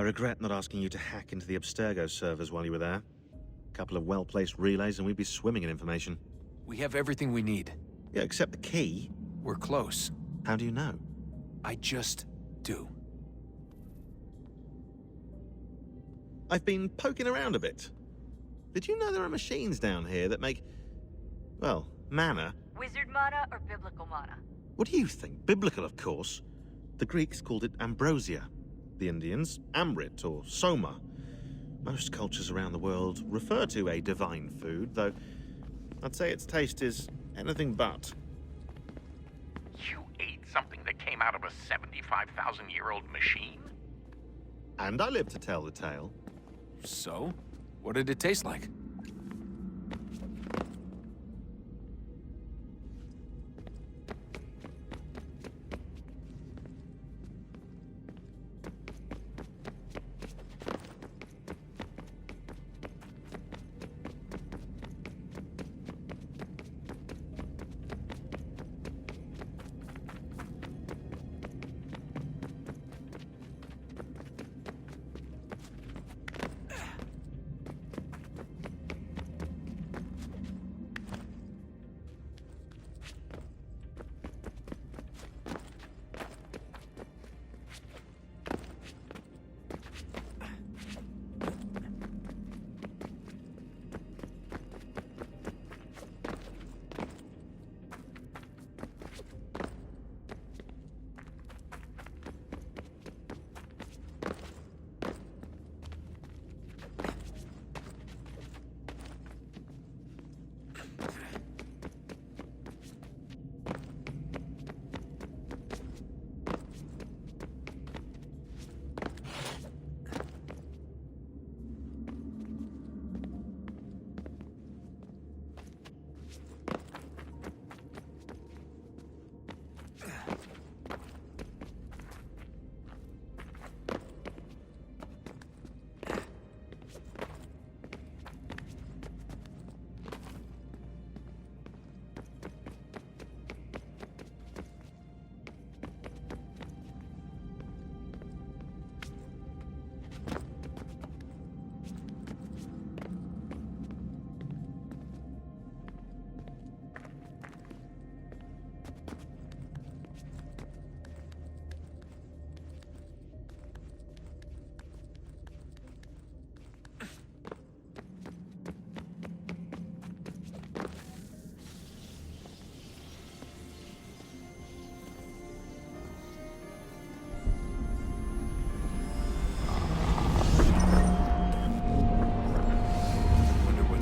regret not asking you to hack into the Abstergo servers while you were there. A couple of well-placed relays and we'd be swimming in information. We have everything we need. Yeah, except the key. We're close. How do you know? I just do. I've been poking around a bit. Did you know there are machines down here that make, well, mana? Wizard mana or biblical mana? What do you think? Biblical, of course. The Greeks called it ambrosia. The Indians, amrit or soma. Most cultures around the world refer to a divine food, though I'd say its taste is anything but. You ate something that came out of a 75,000-year-old machine? And I live to tell the tale. So? What did it taste like?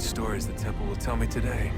Stories the temple will tell me today.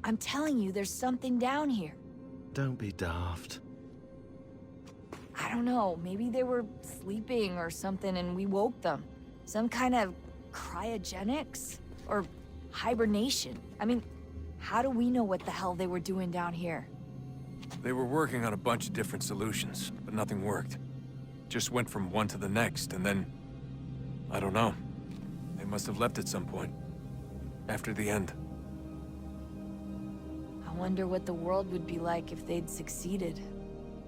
I'm telling you, there's something down here. Don't be daft. I don't know, maybe they were sleeping or something and we woke them. Some kind of cryogenics? Or hibernation? I mean, how do we know what the hell they were doing down here? They were working on a bunch of different solutions, but nothing worked. Just went from one to the next, and then... I don't know. They must have left at some point. After the end. I wonder what the world would be like if they'd succeeded.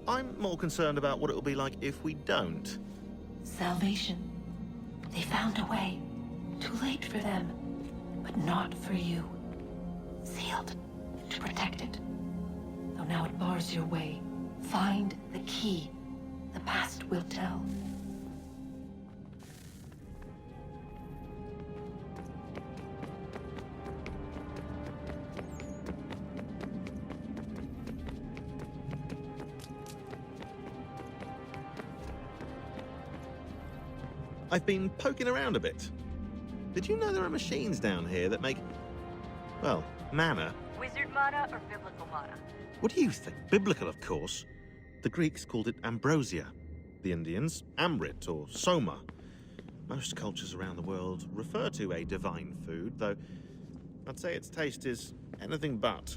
I'm more concerned about what it'll be like if we don't. Salvation. They found a way. Too late for them, but not for you. shield to protect it. Though now it bars your way. Find the key. The past will tell. I've been poking around a bit. Did you know there are machines down here that make, well, mana? Wizard mana or biblical mana? What do you think? Biblical, of course. The Greeks called it ambrosia. The Indians, amrit or soma. Most cultures around the world refer to a divine food, though I'd say its taste is anything but.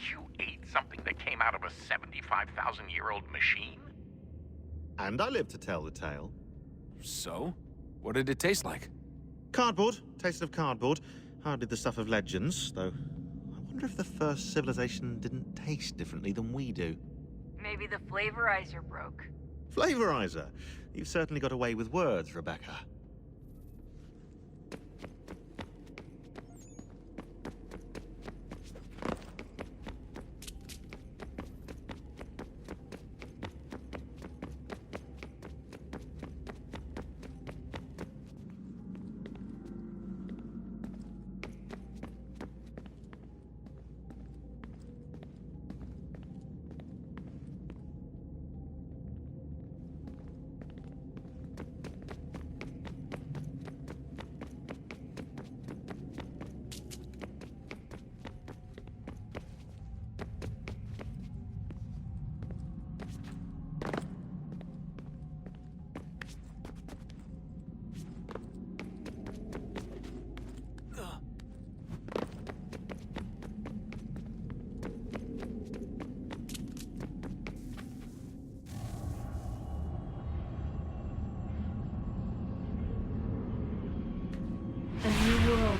You ate something that came out of a 75,000-year-old machine? And I live to tell the tale. So? What did it taste like? Cardboard. Taste of cardboard. Hardly the stuff of legends, though. I wonder if the first civilization didn't taste differently than we do. Maybe the flavorizer broke. Flavorizer. You've certainly got away with words, Rebecca.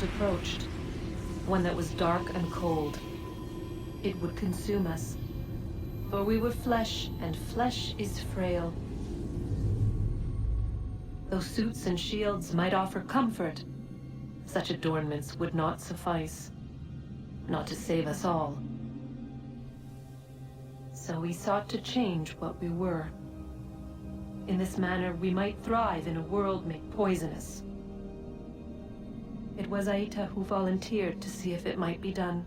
Approached, one that was dark and cold. It would consume us, for we were flesh, and flesh is frail. Though suits and shields might offer comfort, such adornments would not suffice, not to save us all. So we sought to change what we were. In this manner, we might thrive in a world made poisonous. It was Zaitto who volunteered to see if it might be done.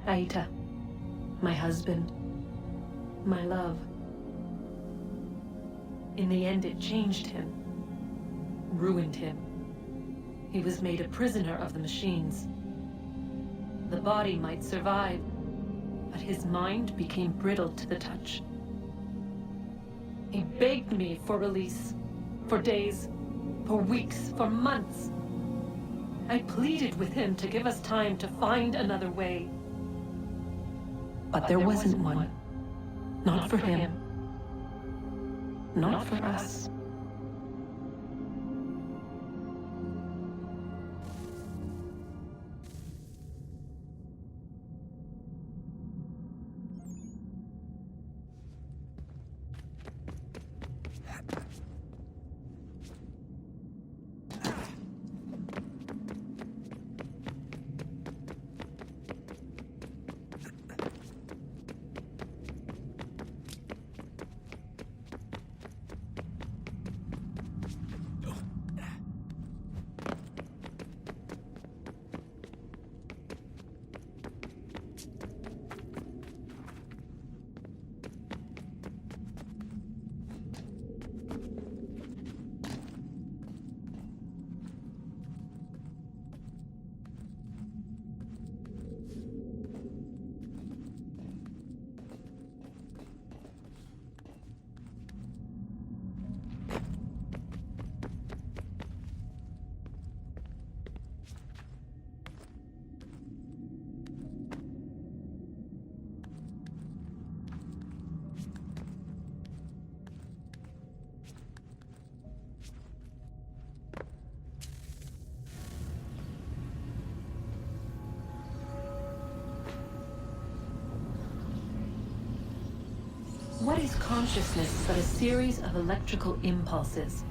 Haytham, my husband, my love. In the end, it changed him, ruined him. He was made a prisoner of the machines. The body might survive, but his mind became brittle to the touch. He begged me for release, for days, for weeks, for months. I pleaded with him to give us time to find another way. But there wasn't one. Not for him. Not for us. What is consciousness but a series of electrical impulses?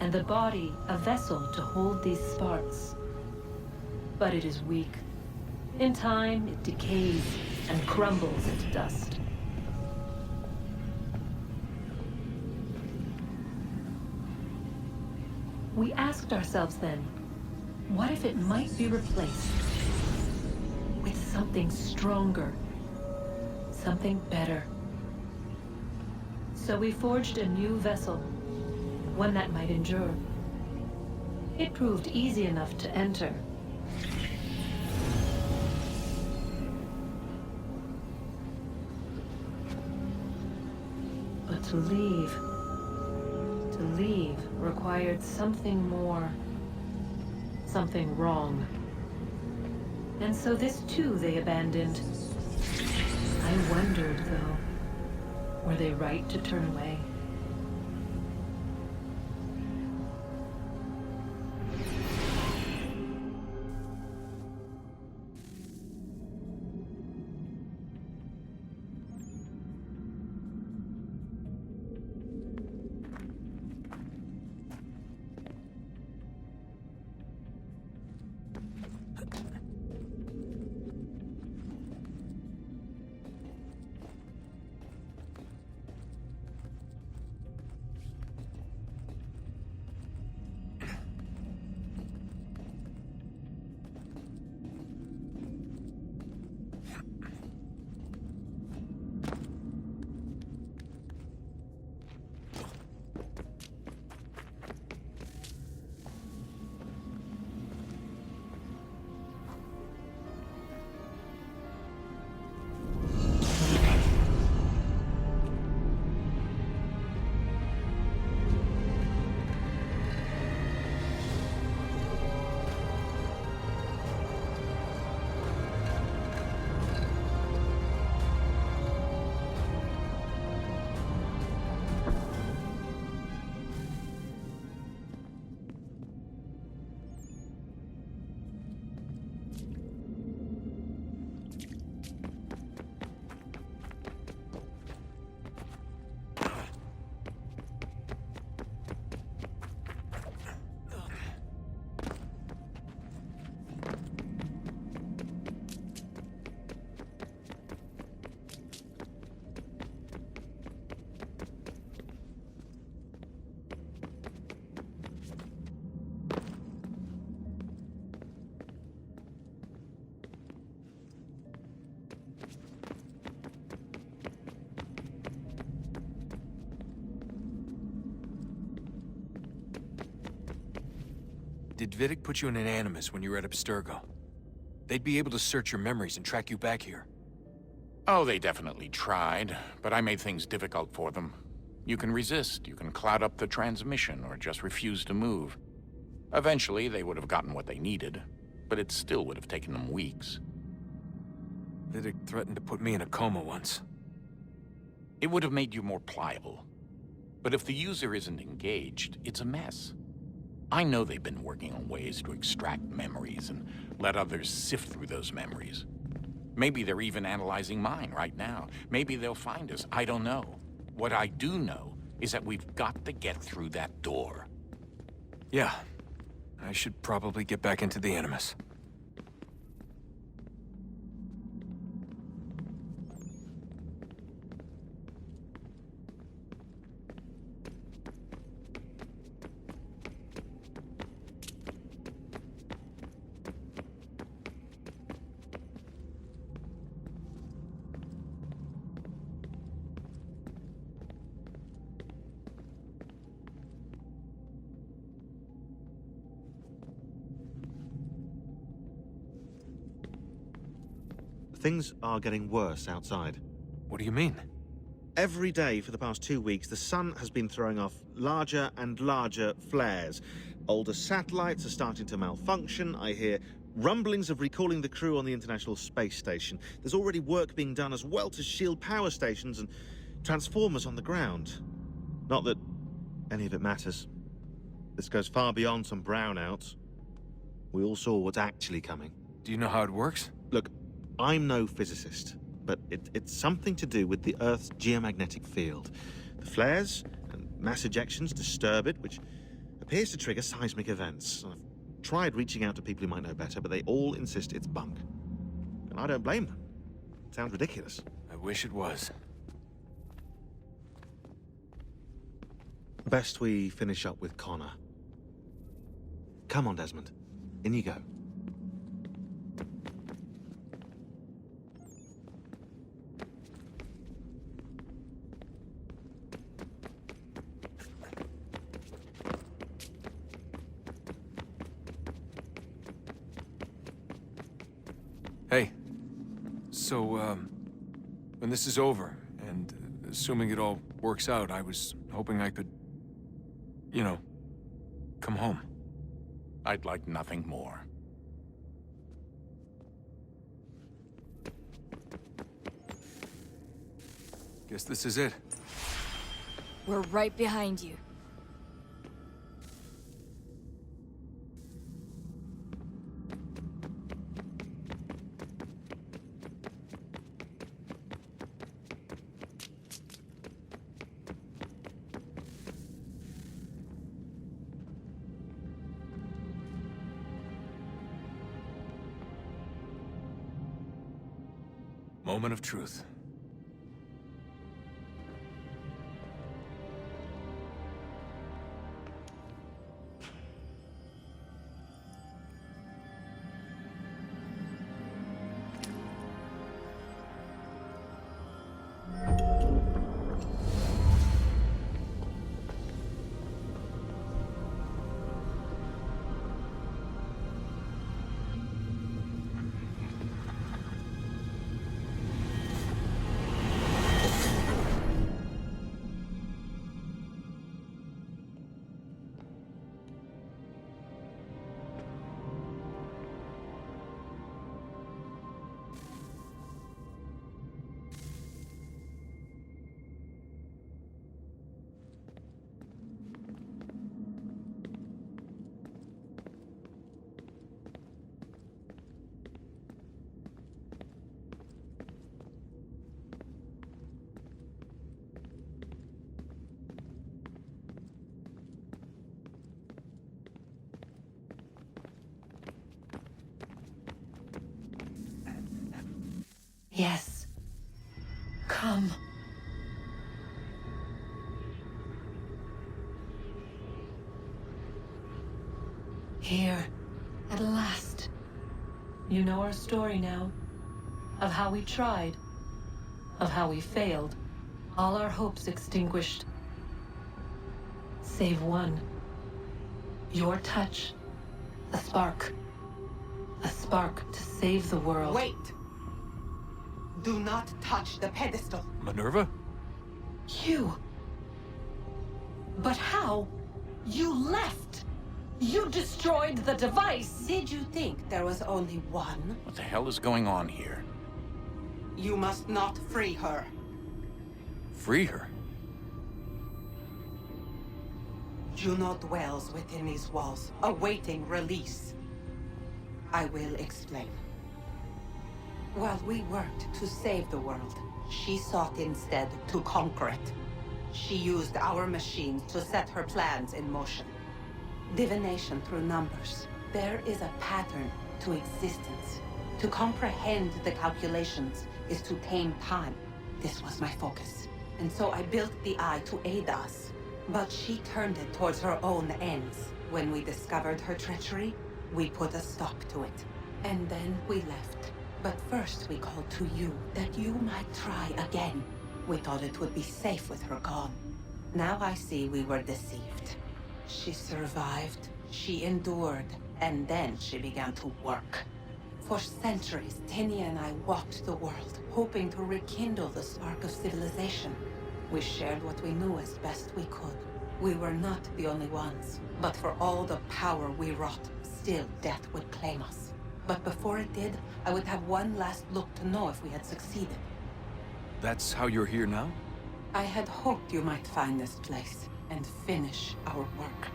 And the body a vessel to hold these sparks. but it is weak. In time, it decays and crumbles into dust. We asked ourselves then, what if it might be replaced with something stronger, something better? So we forged a new vessel, one that might endure. It proved easy enough to enter. But to leave required something more, something wrong. And so this too they abandoned. I wondered, though, were they right to turn away? Did Vidic put you in an animus when you were at Abstergo? They'd be able to search your memories and track you back here. Oh, they definitely tried, but I made things difficult for them. You can resist, you can cloud up the transmission, or just refuse to move. Eventually, they would have gotten what they needed, but it still would have taken them weeks. Vidic threatened to put me in a coma once. It would have made you more pliable. But if the user isn't engaged, it's a mess. I know they've been working on ways to extract memories and let others sift through those memories. Maybe they're even analyzing mine right now. Maybe they'll find us. I don't know. What I do know is that we've got to get through that door. Yeah. I should probably get back into the animus. Things are getting worse outside. What do you mean? Every day for the past 2 weeks, the sun has been throwing off larger and larger flares. Older satellites are starting to malfunction. I hear rumblings of recalling the crew on the International Space Station. There's already work being done as well to shield power stations and transformers on the ground. Not that any of it matters. This goes far beyond some brownouts. We all saw what's actually coming. Do you know how it works? Look, I'm no physicist, but it's something to do with the Earth's geomagnetic field. The flares and mass ejections disturb it, which appears to trigger seismic events. I've tried reaching out to people who might know better, but they all insist it's bunk. And I don't blame them. It sounds ridiculous. I wish it was. Best we finish up with Connor. Come on, Desmond. In you go. Hey. So, when this is over, and assuming it all works out, I was hoping I could, you know, come home. I'd like nothing more. Guess this is it. We're right behind you. Moment of truth. Yes. Come. Here, at last. You know our story now. Of how we tried. Of how we failed. All our hopes extinguished. Save one. Your touch. A spark. A spark to save the world. Wait! Do not touch the pedestal. Minerva? You. But how? You left. You destroyed the device. Did you think there was only one? What the hell is going on here? You must not free her. Free her? Juno dwells within these walls, awaiting release. I will explain. While we worked to save the world, she sought instead to conquer it. She used our machines to set her plans in motion. Divination through numbers. There is a pattern to existence. To comprehend the calculations is to tame time. This was my focus. And so I built the eye to aid us. But she turned it towards her own ends. When we discovered her treachery, we put a stop to it. And then we left. But first we called to you, that you might try again. We thought it would be safe with her gone. Now I see we were deceived. She survived, she endured, and then she began to work. For centuries, Tenia and I walked the world, hoping to rekindle the spark of civilization. We shared what we knew as best we could. We were not the only ones, but for all the power we wrought, still death would claim us. But before it did, I would have one last look to know if we had succeeded. That's how you're here now? I had hoped you might find this place and finish our work.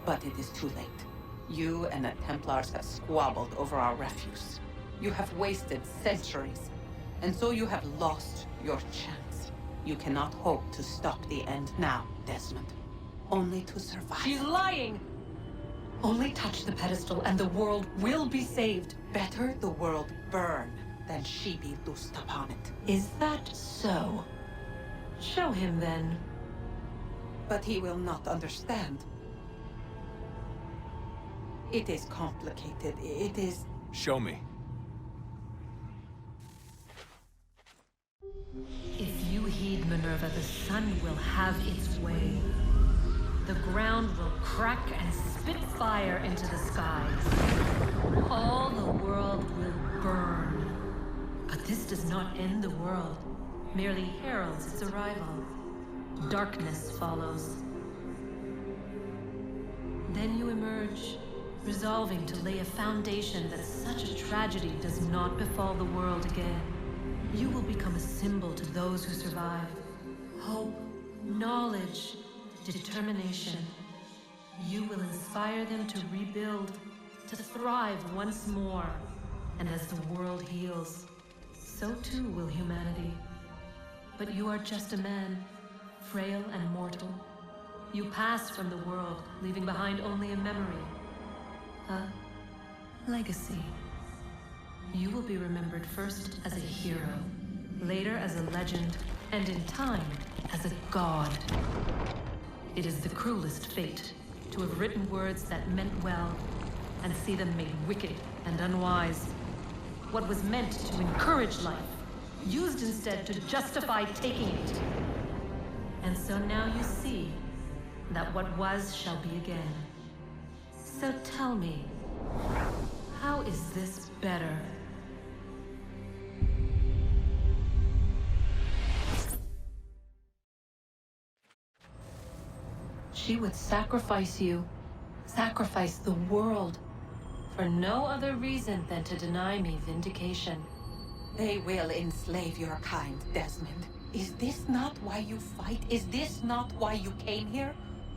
But it is too late. You and the Templars have squabbled over our refuse. You have wasted centuries, and so you have lost your chance. You cannot hope to stop the end now, Desmond. Only to survive. She's lying! Only touch the pedestal and the world will be saved. Better the world burn than she be loosed upon it. Is that so? Show him then. But he will not understand. It is complicated. It is... Show me. If you heed Minerva, the sun will have its way. The ground will crack and spit fire into the skies. All the world will burn. But this does not end the world, merely heralds its arrival. Darkness follows. Then you emerge, resolving to lay a foundation that such a tragedy does not befall the world again. You will become a symbol to those who survive. Hope, knowledge, determination. You will inspire them to rebuild, to thrive once more. And as the world heals, so too will humanity. But you are just a man, frail and mortal. You pass from the world, leaving behind only a memory. A legacy. You will be remembered first as a hero, later as a legend, and in time, as a god. It is the cruelest fate, to have written words that meant well, and see them made wicked and unwise. What was meant to encourage life, used instead to justify taking it. And so now you see that what was shall be again. So tell me, how is this better? She would sacrifice you, sacrifice the world, for no other reason than to deny me vindication. They will enslave your kind, Desmond. Is this not why you fight? Is this not why you came here?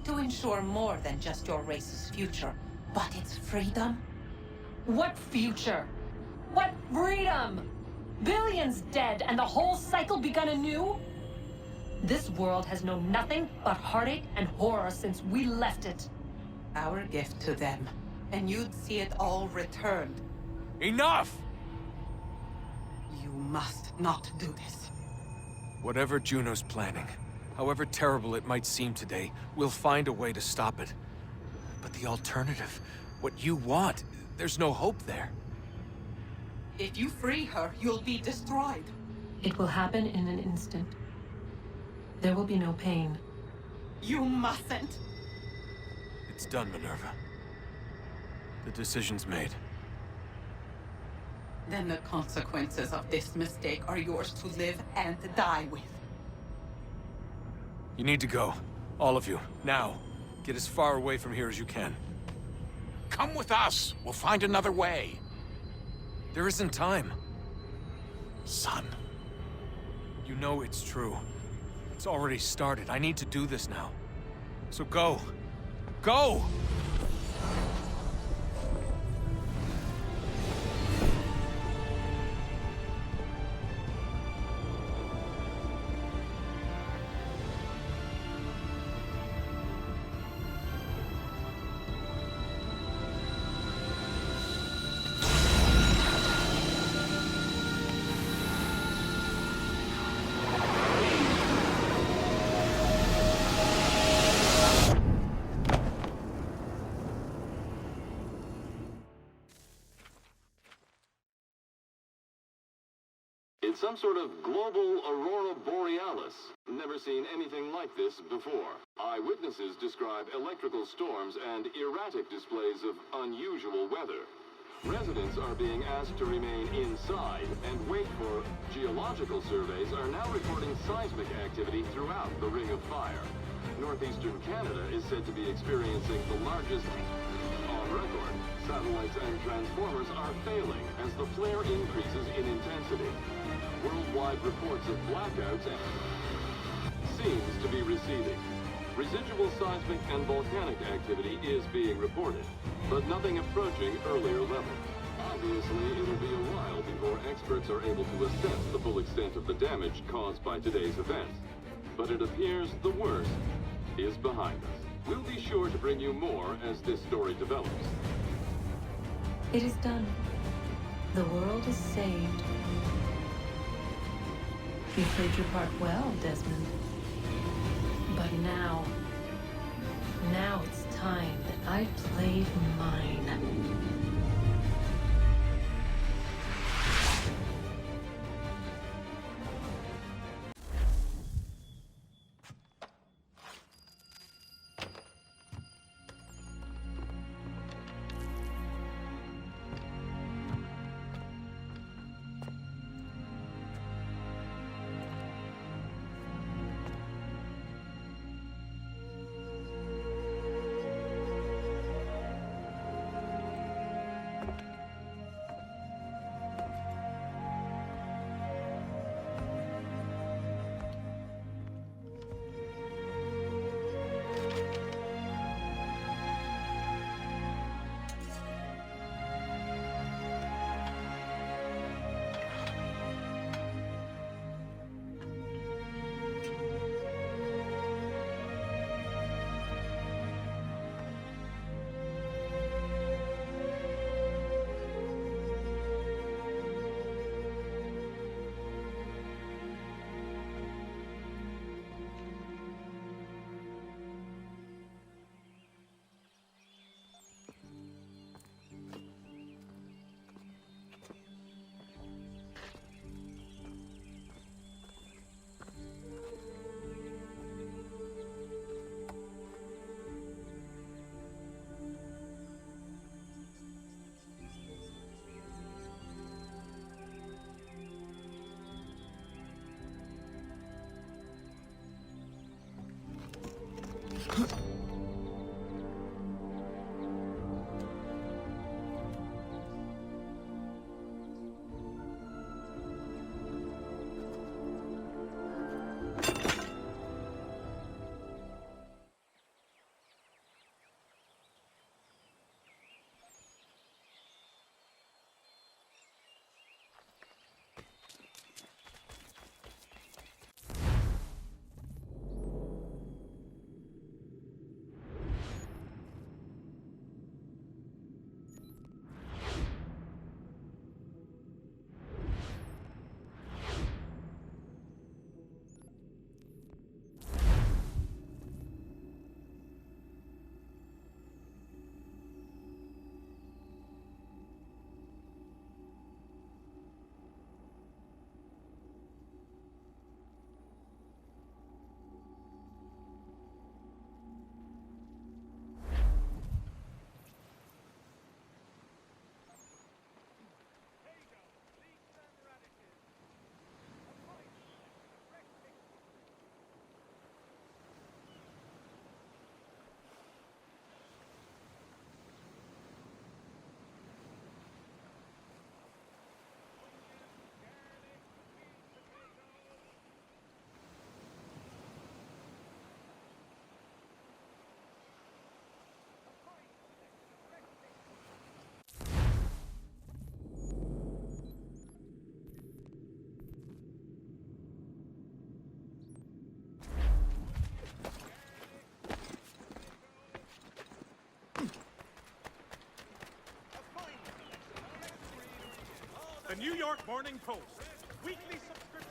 To ensure more than just your race's future, but its freedom? What future? What freedom? Billions dead and the whole cycle begun anew? This world has known nothing but heartache and horror since we left it. Our gift to them, and you'd see it all returned. Enough! You must not do this. Whatever Juno's planning, however terrible it might seem today, we'll find a way to stop it. But the alternative, what you want, there's no hope there. If you free her, you'll be destroyed. It will happen in an instant. There will be no pain. You mustn't. It's done, Minerva. The decision's made. Then the consequences of this mistake are yours to live and die with. You need to go. All of you. Now. Get as far away from here as you can. Come with us. We'll find another way. There isn't time. Son. You know it's true. It's already started. I need to do this now. So go. Go! It's some sort of global aurora borealis. Never seen anything like this before. Eyewitnesses describe electrical storms and erratic displays of unusual weather. Residents are being asked to remain inside and wait for geological surveys are now reporting seismic activity throughout the Ring of Fire. Northeastern Canada is said to be experiencing the largest on record. Satellites and transformers are failing as the flare increases in intensity. Worldwide reports of blackouts seems to be receding. Residual seismic and volcanic activity is being reported, but nothing approaching earlier levels. Obviously, it'll be a while before experts are able to assess the full extent of the damage caused by today's events. But it appears the worst is behind us. We'll be sure to bring you more as this story develops. It is done. The world is saved. You played your part well, Desmond. But now it's time that I played mine. The New York Morning Post. Weekly subscription.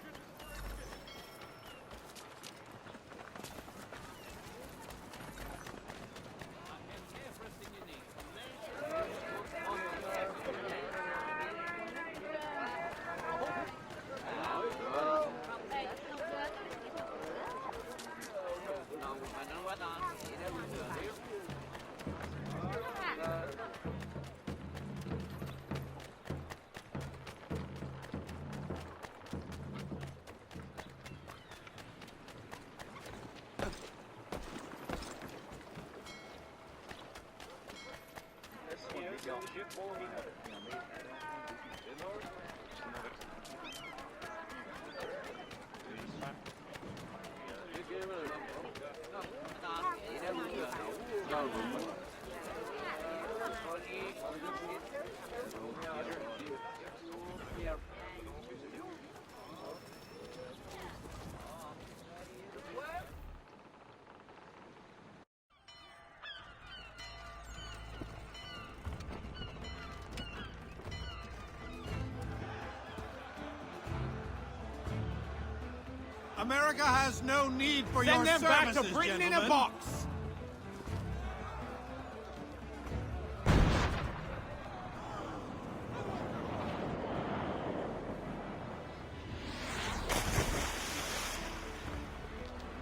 America has no need for your services, back to Britain gentlemen. In a box!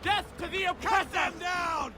Death to the oppressor! Cut them down!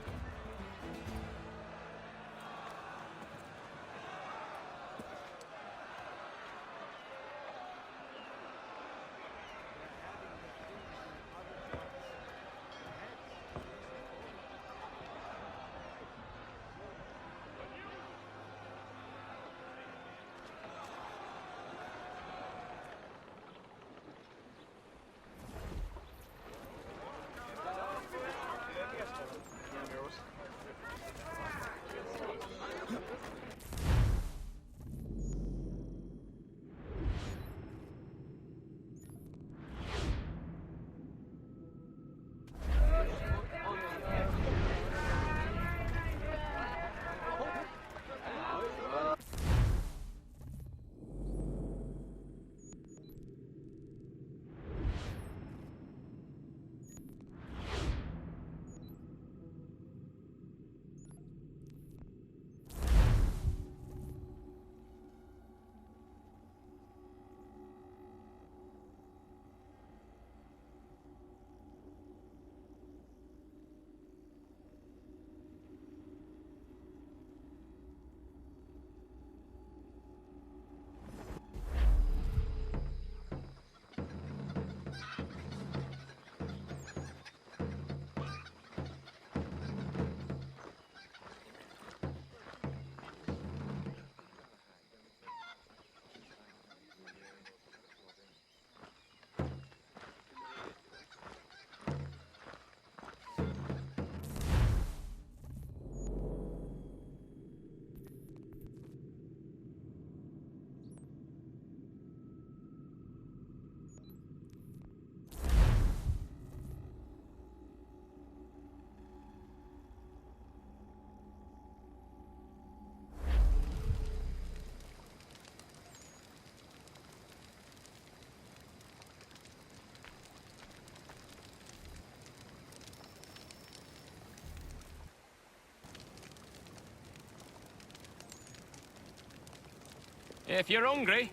If you're hungry,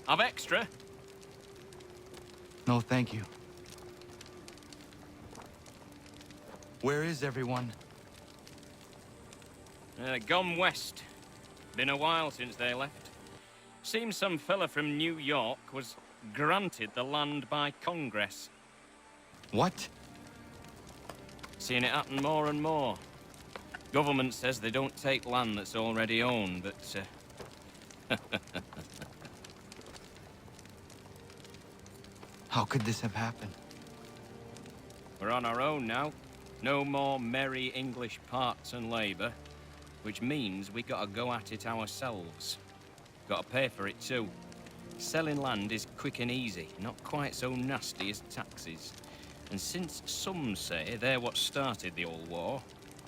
I've extra. No, thank you. Where is everyone? Gone west. Been a while since they left. Seems some fella from New York was granted the land by Congress. What? Seeing it happen more and more. Government says they don't take land that's already owned, but How could this have happened? we're on our own now. No more merry English parts and labour, which means we gotta go at it ourselves. Gotta pay for it too. Selling land is quick and easy, not quite so nasty as taxes. And since some say they're what started the old war,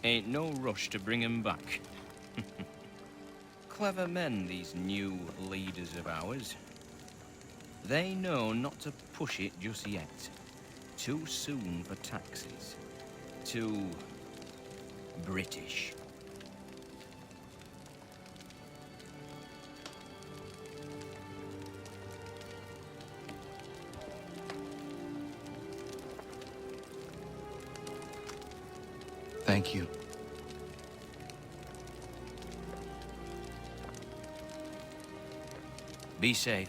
ain't no rush to bring 'em back. Clever men, these new leaders of ours. They know not to push it just yet. Too soon for taxes. Too British. Thank you. Be safe.